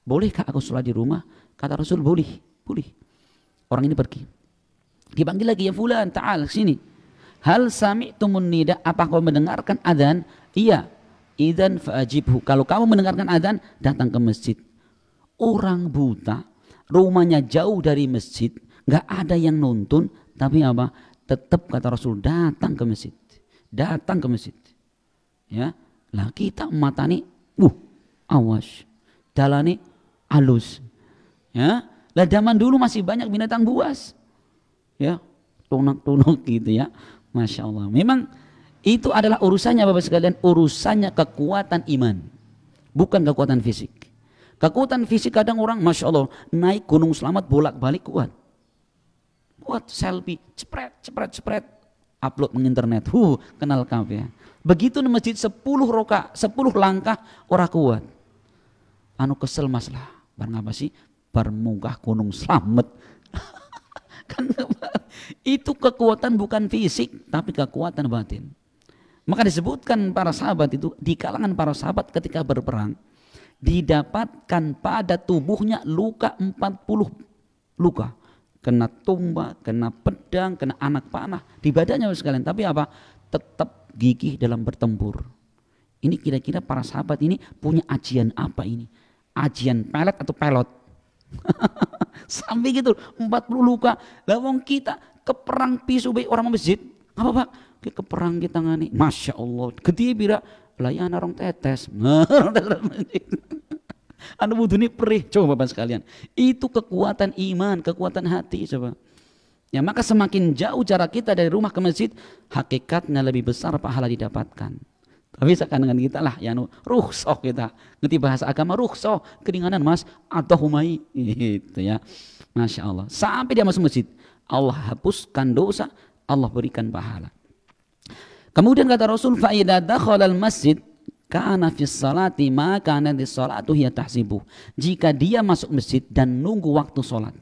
Bolehkah aku sholat di rumah? Kata Rasul, boleh, boleh. Orang ini pergi. Dipanggil lagi, ya fulan, ta'al sini. Hal sami'tumun nida, apa kau mendengarkan adzan? Iya. Idzan fa'ajibhu. Kalau kamu mendengarkan adzan, datang ke masjid. Orang buta, rumahnya jauh dari masjid, nggak ada yang nuntun, tapi apa? Tetap kata Rasul datang ke masjid. Datang ke masjid. Ya. Lah kita matani, awas. Dalane alus. Ya. Lah zaman dulu masih banyak binatang buas. Ya, tunak-tunak gitu ya. Masya Allah. Memang itu adalah urusannya Bapak sekalian, urusannya kekuatan iman, bukan kekuatan fisik. Kekuatan fisik kadang orang Masya Allah naik gunung selamat bolak-balik kuat. Kuat selfie, cepret, upload menginternet. Kenal kap ya. Begitu di masjid 10 langkah orang kuat. Anu kesel masalah. Barang apa sih? Bermunggah gunung selamat. Kan itu kekuatan bukan fisik tapi kekuatan batin. Maka disebutkan para sahabat itu, di kalangan para sahabat ketika berperang didapatkan pada tubuhnya luka 40 luka, kena tombak, kena pedang, kena anak panah di badannya sekalian, tapi apa? Tetap gigih dalam bertempur. Ini kira-kira para sahabat ini punya ajian apa ini? Ajian pelet atau pelot? Sampai gitu 40 luka. Lah wong kita ke perang pisu baik orang masjid. Apa Pak? Ke perang kita ngani. Masya Allah. Gede bira layan orang tetes. Anu wudu ini perih. Coba Bapak sekalian. Itu kekuatan iman, kekuatan hati coba. Ya maka semakin jauh jarak kita dari rumah ke masjid, hakikatnya lebih besar pahala didapatkan. Tapi seakan dengan kita lah ya rukhsah kita. Ngerti bahasa agama rukhsah, keringanan Mas, atau humai gitu ya. Masya Allah. Sampai dia masuk masjid, Allah hapuskan dosa, Allah berikan pahala. Kemudian kata Rasul, fa idza dakhala al-masjid kana fi sholati ma kana di sholatu hiya tahsibuh. Jika dia masuk masjid dan nunggu waktu sholat,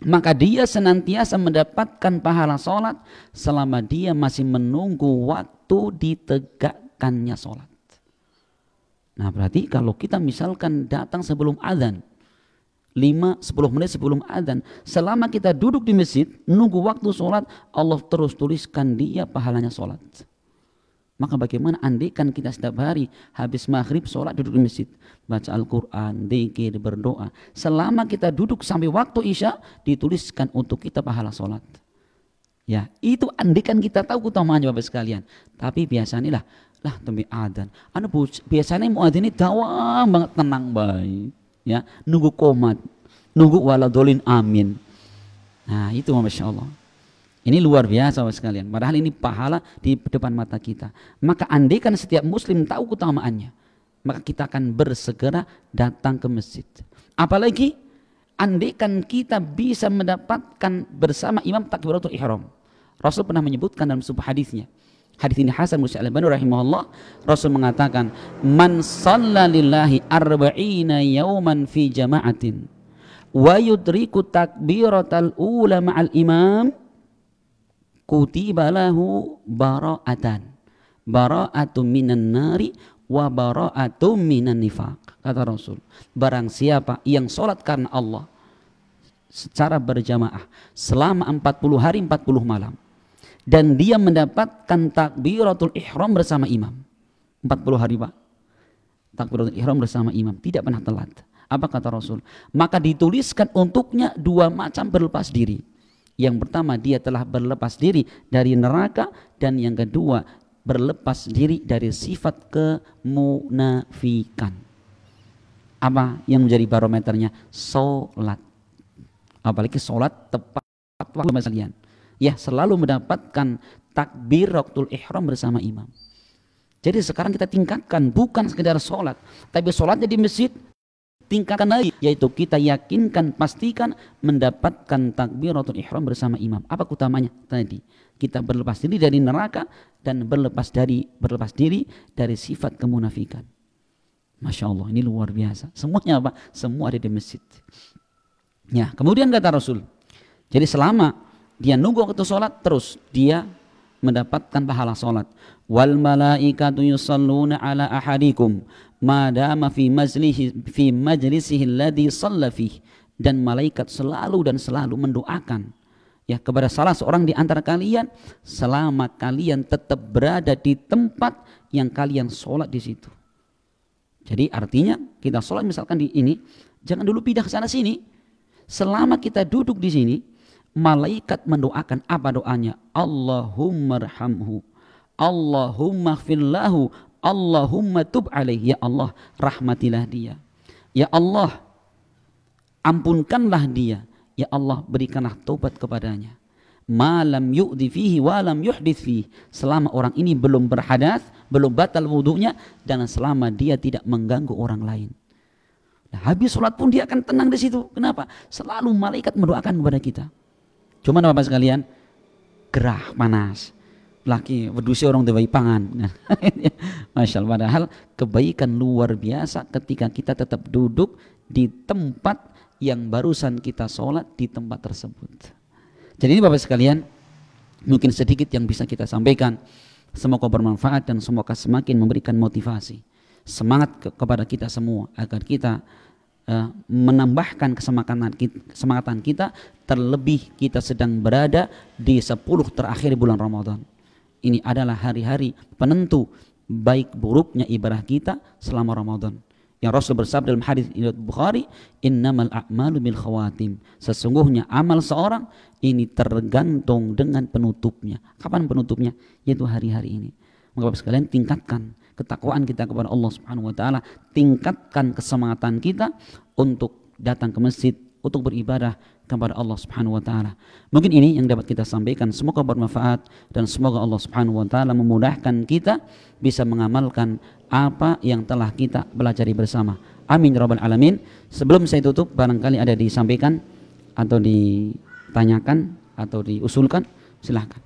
maka dia senantiasa mendapatkan pahala sholat selama dia masih menunggu waktu ditegakkannya sholat. Nah berarti kalau kita misalkan datang sebelum adzan 5-10 menit sebelum adzan, selama kita duduk di masjid nunggu waktu sholat, Allah terus tuliskan dia pahalanya sholat. Maka bagaimana andaikan kita setiap hari habis maghrib sholat duduk di masjid, baca Al-Quran, dzikir, berdoa, selama kita duduk sampai waktu isya dituliskan untuk kita pahala sholat. Ya, itu andaikan kita tahu keutamaannya Bapak sekalian. Tapi biasanya lah demi adzan. Biasanya muadzin ini dawam banget tenang baik. Ya, nunggu qomat, nunggu waladolin amin. Nah, itu Masya Allah. Ini luar biasa Bapak sekalian. Padahal ini pahala di depan mata kita. Maka andaikan setiap muslim tahu keutamaannya, maka kita akan bersegera datang ke masjid. Apalagi andaikan kita bisa mendapatkan bersama imam takbiratul ihram. Rasul pernah menyebutkan dalam sebuah hadisnya. Hadis ini Hasan Musa Al-Albani rahimahullah. Rasul mengatakan, "Man shalla lillahi arba'ina yawman fi jama'atin wa yudriku takbiratal ula ma'al imam kutiba lahu bara'atun minan nari wa bara'atun minan nifaq." Kata Rasul, barang siapa yang sholat karena Allah secara berjamaah selama 40 hari 40 malam dan dia mendapatkan takbiratul ihram bersama imam 40 hari Pak, takbiratul ihram bersama imam, tidak pernah telat. Apa kata Rasul? Maka dituliskan untuknya 2 macam berlepas diri. Yang pertama, dia telah berlepas diri dari neraka, dan yang kedua, berlepas diri dari sifat kemunafikan. Apa yang menjadi barometernya? Sholat. Apalagi sholat tepat waktu kalian. Ya, selalu mendapatkan takbiratul ihram bersama imam. Jadi sekarang kita tingkatkan, bukan sekedar sholat, tapi sholatnya di masjid tingkatkan lagi, yaitu kita yakinkan, pastikan mendapatkan takbiratul ihram bersama imam. Apa utamanya? Tadi kita berlepas diri dari neraka dan berlepas diri dari sifat kemunafikan. Masya Allah, ini luar biasa. Semuanya apa? Semua ada di masjid. Ya, kemudian kata Rasul, jadi selama dia nunggu waktu sholat, terus dia mendapatkan pahala sholat. Wal malaikatu yusalluna ala ahadikum madama fi majlisihi alladhi shalla fihi. Dan malaikat selalu mendoakan ya kepada salah seorang di antara kalian selama kalian tetap berada di tempat yang kalian sholat di situ. Jadi artinya kita sholat misalkan di ini, jangan dulu pindah ke sana sini. Selama kita duduk di sini, malaikat mendoakan. Apa doanya? Allahumma arhamhu, Allahumma gfirlahu, Allahumma tub alaihi. Ya Allah, rahmatilah dia. Ya Allah, ampunkanlah dia. Ya Allah, berikanlah taubat kepadanya. Malam yu'di fihi walam yuhdith fihi. Selama orang ini belum berhadas, belum batal wudunya, dan selama dia tidak mengganggu orang lain. Nah, habis sholat pun dia akan tenang di situ. Kenapa? Selalu malaikat mendoakan kepada kita. Cuman apa sekalian? Gerah, panas. Laki berdusi orang tewai pangan. Masya Allah. Padahal kebaikan luar biasa ketika kita tetap duduk di tempat yang barusan kita sholat di tempat tersebut. Jadi ini Bapak sekalian, mungkin sedikit yang bisa kita sampaikan. Semoga bermanfaat dan semoga semakin memberikan motivasi, semangat kepada kita semua agar kita menambahkan kesemangatan kita, terlebih kita sedang berada di 10 terakhir bulan Ramadan. Ini adalah hari-hari penentu baik buruknya ibadah kita selama Ramadan. Yang Rasul bersabda dalam hadis riwayat Bukhari, innamal a'malu bil khawatim. Sesungguhnya amal seorang ini tergantung dengan penutupnya. Kapan penutupnya? Yaitu hari-hari ini. Maka Bapak sekalian, tingkatkan ketakwaan kita kepada Allah Subhanahu wa taala, tingkatkan kesemangatan kita untuk datang ke masjid, untuk beribadah kepada Allah Subhanahu wa taala. Mungkin ini yang dapat kita sampaikan, semoga bermanfaat dan semoga Allah Subhanahu wa taala memudahkan kita bisa mengamalkan apa yang telah kita pelajari bersama. Amin ya rabbal alamin. Sebelum saya tutup, barangkali ada disampaikan atau ditanyakan atau diusulkan, silahkan.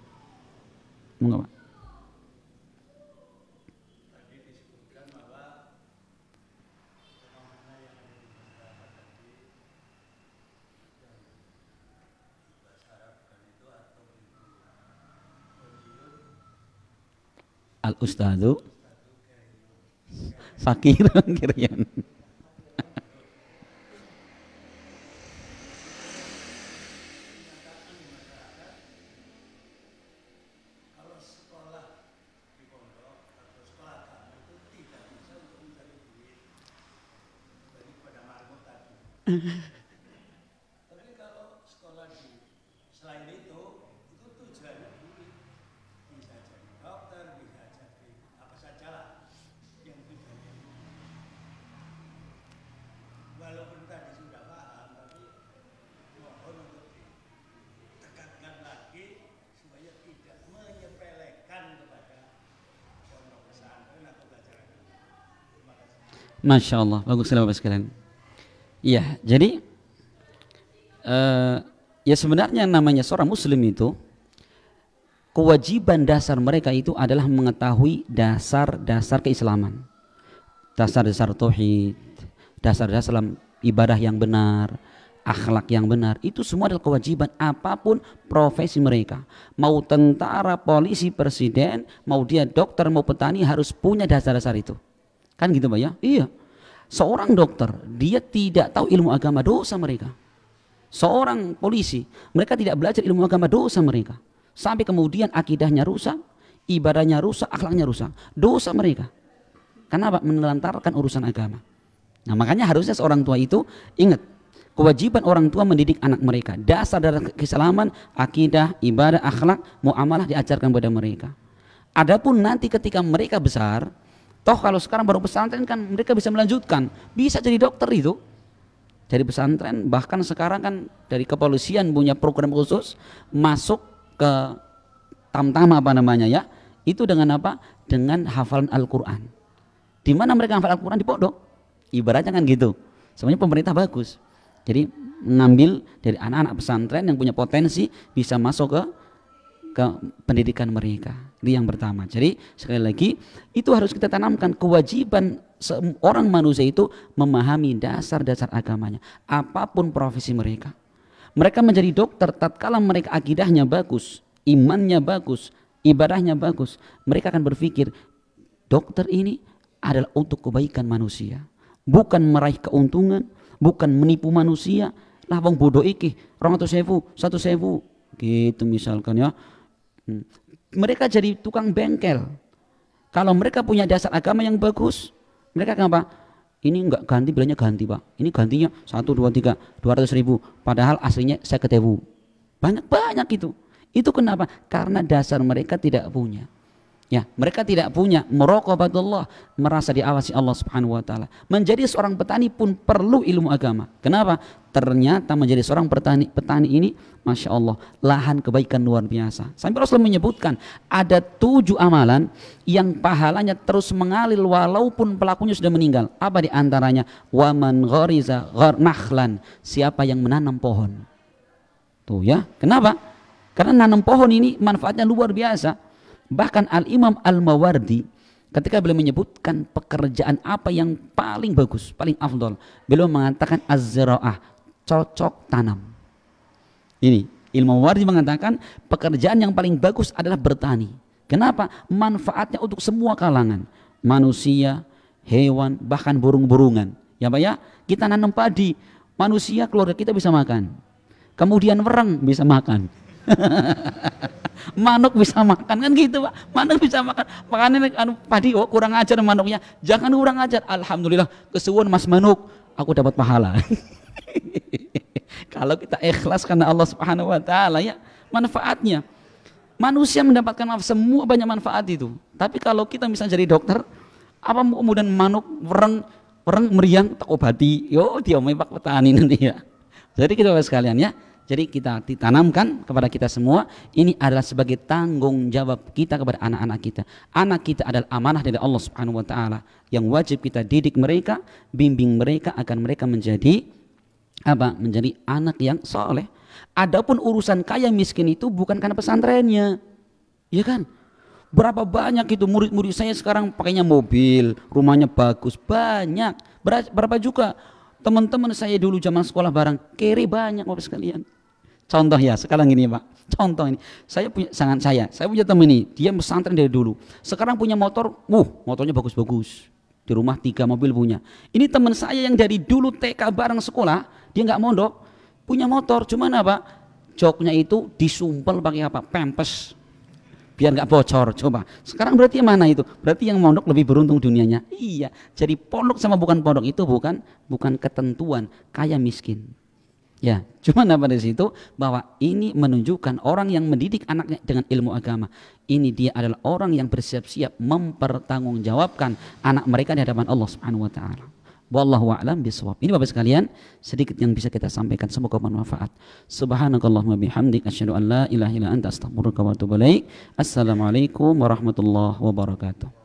Monggo Pak. Al-Ustadzu Fakir kirian. Tapi kalau sekolah selain itu tujuannya bisa jadi dokter, bisa jadi apa saja lah yang tujuannya. Walaupun tadi sudah paham, tapi mohon untuk ditekankan lagi supaya tidak menyepelekan kepada pondok pesantren atau belajar agama. Terima kasih. Masya Allah, bagus sekali Bapak sekalian. Iya, jadi ya sebenarnya namanya seorang muslim itu, kewajiban dasar mereka itu adalah mengetahui dasar-dasar keislaman, dasar-dasar tauhid, dasar-dasar dalam ibadah yang benar, akhlak yang benar. Itu semua adalah kewajiban apapun profesi mereka. Mau tentara, polisi, presiden, mau dia dokter, mau petani, harus punya dasar-dasar itu. Kan gitu Pak ya? Iya. Seorang dokter, dia tidak tahu ilmu agama, dosa mereka. Seorang polisi, mereka tidak belajar ilmu agama, dosa mereka. Sampai kemudian akidahnya rusak, ibadahnya rusak, akhlaknya rusak, dosa mereka. Kenapa? Menelantarkan urusan agama. Nah makanya harusnya seorang tua itu ingat, kewajiban orang tua mendidik anak mereka. Dasar dari keislaman, akidah, ibadah, akhlak, muamalah diajarkan kepada mereka. Adapun nanti ketika mereka besar, toh kalau sekarang baru pesantren kan mereka bisa melanjutkan, bisa jadi dokter itu. Dari pesantren, bahkan sekarang kan dari kepolisian punya program khusus masuk ke tamtam apa namanya ya, itu dengan apa? Dengan hafalan Al-Quran. Di mana mereka hafal Al-Quran? Di pondok. Ibaratnya kan gitu. Sebenarnya pemerintah bagus. Jadi mengambil dari anak-anak pesantren yang punya potensi bisa masuk ke pendidikan mereka. Itu yang pertama. Jadi sekali lagi itu harus kita tanamkan, kewajiban seorang manusia itu memahami dasar-dasar agamanya, apapun profesi mereka. Mereka menjadi dokter tatkala mereka akidahnya bagus, imannya bagus, ibadahnya bagus, mereka akan berpikir dokter ini adalah untuk kebaikan manusia, bukan meraih keuntungan, bukan menipu manusia. Lah wong bodoh iki 200.000, 1.000 gitu misalkan ya. Mereka jadi tukang bengkel. Kalau mereka punya dasar agama yang bagus, mereka kenapa? Ini enggak ganti, bilangnya ganti Pak. Ini gantinya 1, 2, 3, 200.000. Padahal aslinya 50.000. Banyak itu. Itu kenapa? Karena dasar mereka tidak punya. Ya, mereka tidak punya muraqabatullah, merasa diawasi Allah Subhanahu wa taala. Menjadi seorang petani pun perlu ilmu agama. Kenapa? Ternyata menjadi seorang petani ini Masya Allah, lahan kebaikan luar biasa. Sampai Rasul menyebutkan ada 7 amalan yang pahalanya terus mengalir walaupun pelakunya sudah meninggal. Apa di antaranya? Waman ghariza nakhlan, siapa yang menanam pohon. Tuh ya, kenapa? Karena nanam pohon ini manfaatnya luar biasa. Bahkan Al-Imam Al-Mawardi ketika beliau menyebutkan pekerjaan apa yang paling bagus, paling afdol, beliau mengatakan az-zira'ah, cocok tanam. Ini Ilmu Mawardi mengatakan pekerjaan yang paling bagus adalah bertani. Kenapa? Manfaatnya untuk semua kalangan, manusia, hewan, bahkan burung-burungan. Ya Pak ya, kita nanam padi, manusia, keluarga kita bisa makan. Kemudian wereng bisa makan. Manuk bisa makan, kan gitu Pak. Manuk bisa makan. Makanya padi, oh kurang ajar manuknya. Jangan kurang ajar. Alhamdulillah, kesuwun Mas Manuk, aku dapat pahala. Kalau kita ikhlas karena Allah Subhanahu wa taala, ya manfaatnya. Manusia mendapatkan semua banyak manfaat itu. Tapi kalau kita misalnya jadi dokter, apa kemudian manuk wereng meriang tak obati, yo dia memang petani nanti ya. Jadi kita sekalian ya. Jadi kita ditanamkan kepada kita semua, ini adalah sebagai tanggung jawab kita kepada anak-anak kita. Anak kita adalah amanah dari Allah Subhanahu wa taala yang wajib kita didik mereka, bimbing mereka agar mereka menjadi apa? Menjadi anak yang soleh. Adapun urusan kaya miskin itu bukan karena pesantrennya. Ya kan? Berapa banyak itu murid-murid saya sekarang pakainya mobil, rumahnya bagus, banyak. Berapa juga teman-teman saya dulu zaman sekolah bareng kere banyak Bapak sekalian. Contoh ya sekarang ini Pak, contoh ini saya punya teman ini, dia pesantren dari dulu, sekarang punya motor, motornya bagus-bagus, di rumah 3 mobil punya. Ini teman saya yang dari dulu TK bareng sekolah, dia nggak mondok, punya motor, cuman apa? Joknya itu disumpel pakai apa? Pempes, biar nggak bocor. Coba sekarang berarti yang mana itu? Berarti yang mondok lebih beruntung dunianya. Iya, jadi pondok sama bukan pondok itu bukan ketentuan kaya miskin. Ya, cuman apa di situ bahwa ini menunjukkan orang yang mendidik anaknya dengan ilmu agama. Ini dia adalah orang yang bersiap-siap mempertanggungjawabkan anak mereka di hadapan Allah Subhanahu wa taala. Wallahu a'lam bishawab. Ini Bapak sekalian sedikit yang bisa kita sampaikan, semoga bermanfaat. Subhanakallahumma bihamdik asyhadu an la ilaha illa anta astaghfiruka wa atubu ilaik. Assalamualaikum warahmatullahi wabarakatuh.